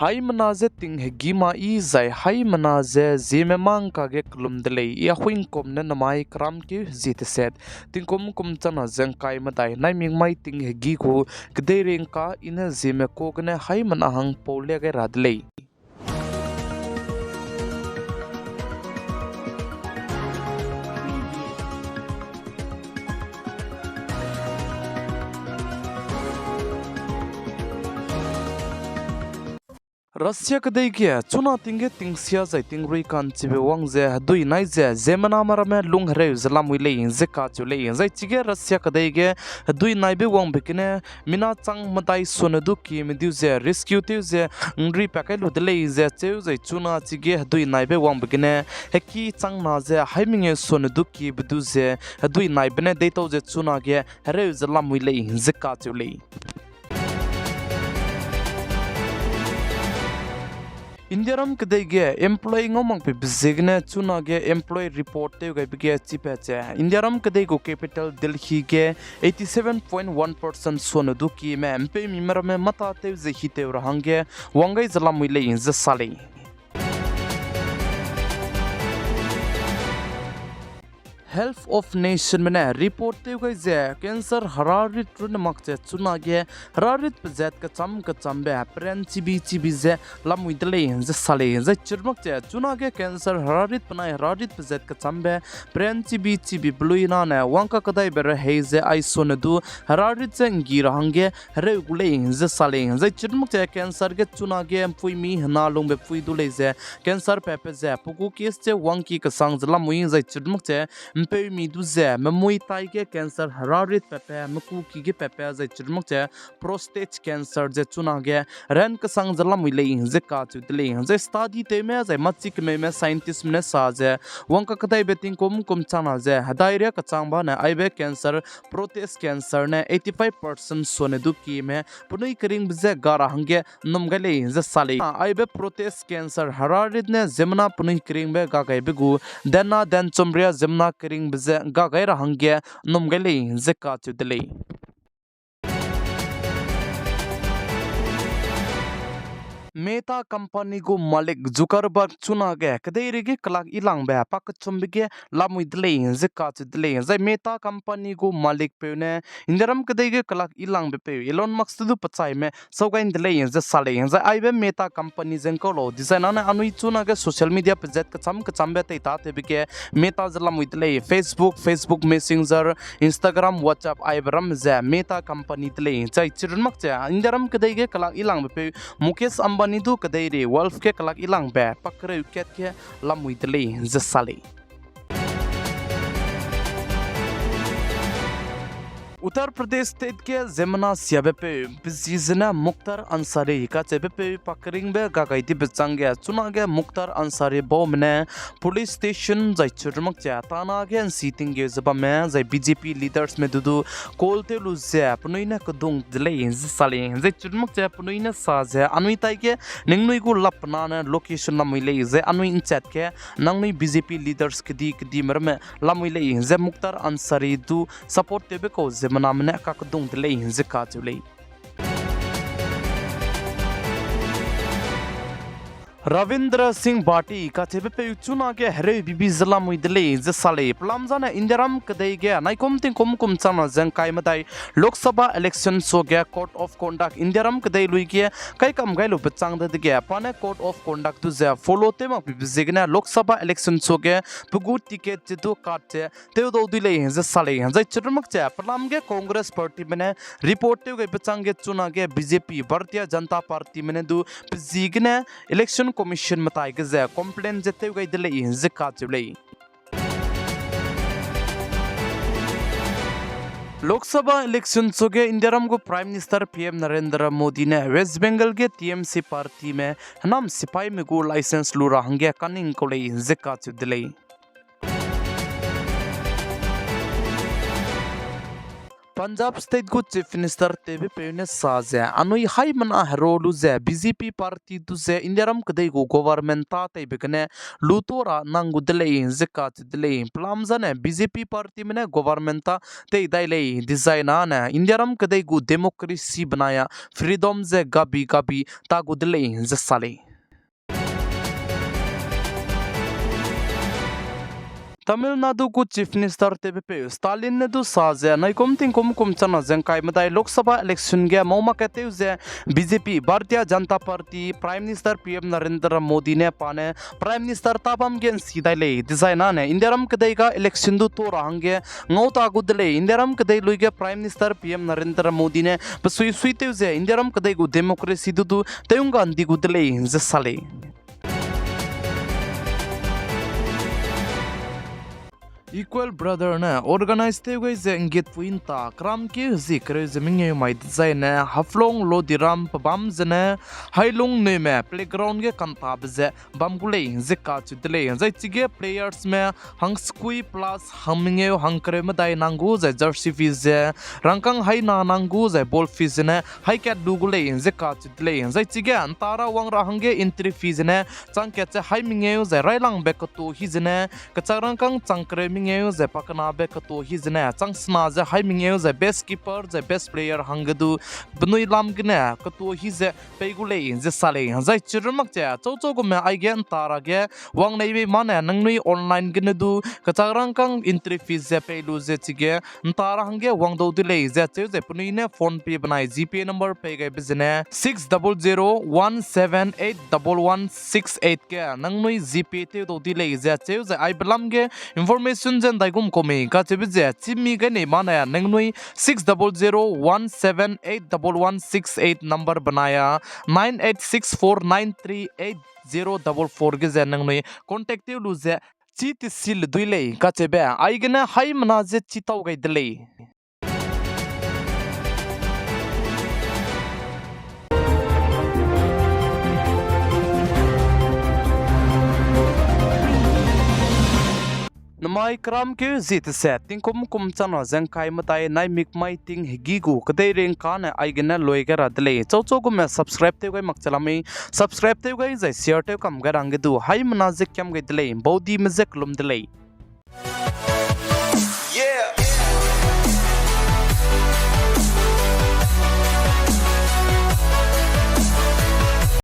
hai manaze ting hegima I zai hai manaze zeme mang ka ge klum delei I huing kom na namai kram ki zit set ting kom chana zeng kai madai nai ming mai ting hegi ko gdei reng ka ina zeme ko gna hai manahang pole ge radlei Russia kadai kia chuna tinge tingsia zai tingri kan chibe wangze dui nai ze zemana marame lung hre zalamui le inze ka chule zai chige Russia kadai ge dui nai be wang bekine mina chang matai sonadu ki midu ze rescue tu ze ngri pakai lu dele ze cheu zai chuna chige dui nai be wang bekine heki chang na ze haiminge sonadu ki bidu ze dui nai bene dei to ze chuna ge hre zalamui le inze ka chule Indiaram kadege employee ngomong pe bizigne chuna ge employee report te ga bige chipe che Indiaram kadego capital Delhi ge 87.1% sonodu ki me mpe mimara me mata te ze hite rahange wangai zalamule in za sale Health of Nation mene report te ga ze cancer hararit run makche chuna ge hararit pzet ka chambe pren chibi ze lamui dele ze sale ze chirmak che chuna ge cancer hararit panai hararit pzet ka chambe pren chibi bluina ne wanka kadai ber heize ai sonadu hararit ze ngira hange re gule ze sale ze chirmak che cancer ge chuna ge pui mi hna lung be pui dule ze cancer pepe ze puku kes che wanki ka sang ze lamui ze chirmak che mpe mi du ze mamui tai ge cancer hararit pepe maku ki ge pepe ze chirmak che prostate cancer ze chuna ge ren ka sang zala mui le ze ka chu dele ze study te me ze machik me scientist ne sa ze wangka kadai beting kom chana ze hadai re ka chang ba na aibe cancer prostate cancer ne 85% sone du ki me punui kring bze gara hange nom gale ze sale aibe prostate cancer hararit ne zemna punui kring be ga gai begu dena den chomria zemna kring bze ga gai ra hange nom gale ze ka chu dele Meta company go malik Zuckerberg chuna ge kadai ge kalak ilang be pak chumbige lamui dle ze ka dle zai Meta company go malik pe ne indaram kadai ge kalak ilang be pe Elon Musk du pachai me sogain dle ze sale zai aibe Meta company zen ko lo design na anui chuna ge social media pe zet ka cham be te ta te bige Meta lamui dle Facebook Messenger Instagram WhatsApp aiberam ze Meta company dle zai chirmak cha indaram kadai ge kalak ilang be pe Mukesh Ambani du kadai re wolf ke kalak ilang be pakre uket ke lamui dele ze sale Uttar Pradesh state ke Zemna siabe pe bizizna Mukhtar Ansari ka chebe pe pakring be gagai di bechangge chuna ge Mukhtar Ansari bomne police station jai churmak cha tana ge sitting ge zaba me jai BJP leaders me dudu kolte lu ze pnuina kudung dile sale jai churmak cha pnuina sa je anui tai ke ningnui gu lapna na location na mile ze anui in chat ke nangnui BJP leaders kidi marme lamile ze Mukhtar Ansari du support tebe ko manamne ka kudung dile hinze ka chule Ravindra Singh Bhati ka chebe pe chuna ke hre bibi zala muidle je sale plamjana indiaram kadai ge naikom ting kom chana jang kai madai lok sabha election so ge code of conduct indiaram kadai lui ge kai kam gai lu pechang de ge pane code of conduct tu je follow te ma bibi zegna lok sabha election so ge pugu ticket je do card che te do dile je sale jai churmak che plam ge congress party mene report te ge pechang ge chuna ge BJP Bharatiya Janata Party mene du zigne election commission matai ge ze complaint jete gai dile ze ka chule Lok Sabha election soge Indiaram go Prime Minister PM Narendra Modi ne West Bengal ge TMC party में हम सिपाही में go license लू रहांगे cunning को ले जे का चुदले Punjab state को chief minister तेबे पेने साजे अनुई हाई मना हेरोलु जे बीजेपी पार्टी तु जे इंडियारम कदे को गवर्नमेंट ता ते बेकने लुतोरा नांगु दले जिका दले प्लामजने बीजेपी पार्टी में गवर्नमेंट ता ते दाइले डिजाइना ने इंडियारम कदे को डेमोक्रेसी बनाया फ्रीडम जे गाबी गाबी ता गुदले जसाले तमिलनाडु को चीफ मिनिस्टर तेबे स्टालिन ने दु साजे नाइकोम तिंकोम कुमचना जंकाई मदाई लोकसभा इलेक्शन गे मौमा कहते जे BJP Bharatiya Janata party prime minister PM Narendra Modi ने पाने प्राइम मिनिस्टर तापम गेन सीदाइले डिजाइना ने इंडियारम कदेगा इलेक्शन दु तो रहंगे ngौता गुदले इंडियारम कदे लुइगे prime minister PM Narendra Modi ने बसुई सुइते जे इंडियारम कदेगु डेमोक्रेसी दु तेउंगा अंदी गुदले जसाले Equal brother ne organize te goi ze ngit puinta kram ki zikre zeminge mai design ne haflong lo diram pabam zene hailong ne me playground ge kanta bze bam gule zika chidle zai chige players me hang skui plus haminge hangkre me dai nangu ze jersey fees ze rangkang hai na nangu ze ball fees ne hai cat dugule zika chidle zai chige antara wangra hange entry fees ne changke che hai minge ze railang bek to hi zene kacharangkang changkre minge ze pakana be kato hi zene changsna ze hai minge ze best keeper ze best player hangdu bnui lam gne kato hi ze peigule ze sale zai chirmak che chocho go me ai gen tara ge wang nei be mane nangnui online gne du kacharang kang entry fees ze peilu ze chige ntara hange wang do dile ze che ze pnui ne phone pay banai gpay number pay ge bizne 6001781168 ke nangnui gpay te do dile ze che ze ai blam ge information zen daigum komi ka chebije chimi ge ne mana nengnui 6001781168 number banaya 9864938044 ge zen nengnui contact lu ze chit sil duile ka chebe ai ge na hai mana je chitau ge dile Namai kram ke zit set ting kum chana jang kai matai nai mik mai ting higi gu kadai reng kan ai gena loiga radle chocho gu me subscribe te gai makchalami subscribe te gai jai share te kam garang du hai mana je kyam gai dle bodi me je klum dle